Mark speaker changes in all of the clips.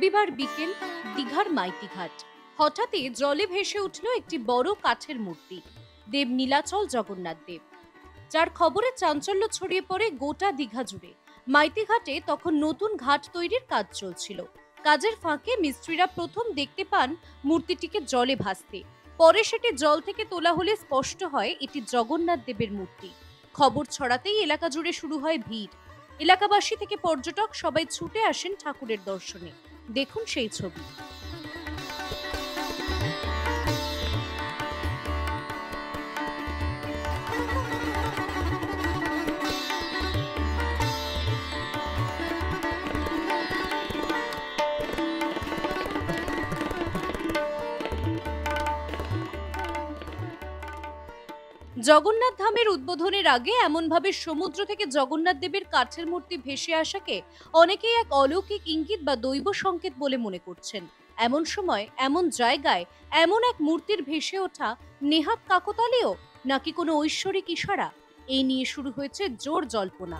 Speaker 1: রবিবার বিকেল দীঘার মাইতিঘাট। হঠাৎই জলে ভেসে উঠল একটি বড় কাঠের মূর্তি, দেব নীলাচল জগন্নাথ দেব, যার খবরে চাঞ্চল্য ছড়িয়ে পড়ে গোটা দীঘা জুড়ে। মাইতিঘাটে তখন নতুন ঘাট তৈরির কাজ চলছিল। কাজের ফাঁকে মিস্ত্রিরা প্রথম দেখতে পান মূর্তিটিকে জলে ভাসতে। পরে সেটি জল থেকে তোলা হলে স্পষ্ট হয় এটি জগন্নাথ দেবের মূর্তি। খবর ছড়াতেই এলাকা জুড়ে শুরু হয় ভিড়। এলাকাবাসী থেকে পর্যটক সবাই ছুটে আসেন ঠাকুরের দর্শনে। দেখুন সেই ছবি। জগন্নাথ ধামের উদ্বোধনের আগে এমনভাবে সমুদ্র থেকে জগন্নাথ দেবের কাঠের মূর্তি ভেসে আসাকে অনেকেই এক অলৌকিক ইঙ্গিত বা দৈব সংকেত বলে মনে করছেন। এমন সময় এমন জায়গায় এমন এক মূর্তির ভেসে ওঠা নেহাত কাকতালীয় নাকি কোনো ঐশ্বরিক ইশারা, এই নিয়ে শুরু হয়েছে জোর জল্পনা।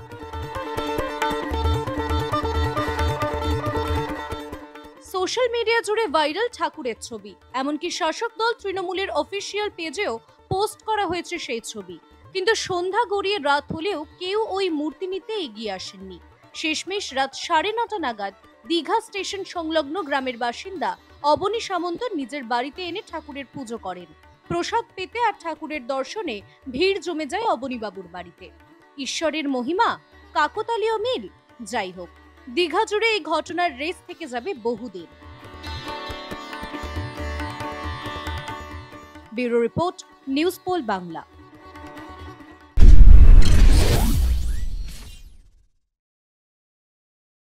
Speaker 1: সোশ্যাল মিডিয়া জুড়ে ভাইরাল ঠাকুরের ছবি, এমনকি শাসক দল তৃণমূলের অফিসিয়াল পেজেও পোস্ট করা হয়েছে সেই ছবি। কিন্তু সন্ধ্যা গড়িয়ে রাত হলেও কেউ ওই মূর্তি নিতে এগিয়ে আসেননি। শেষমেশ রাত 9:30 নাগাদ দীঘা স্টেশন সংলগ্ন গ্রামের বাসিন্দা অবনী সামন্ত নিজের বাড়িতে এনে ঠাকুরের পুজো করেন। প্রসাদ পেতে আর ঠাকুরের দর্শনে ভিড় জমে যায় অবনীবাবুর বাড়িতে। ঈশ্বরের মহিমা, কাকতালীয় মিল, যাই হোক, দীঘা জুড়ে এই ঘটনার রেস থেকে যাবে বহুদিন। Bureau report, news pole Bangla.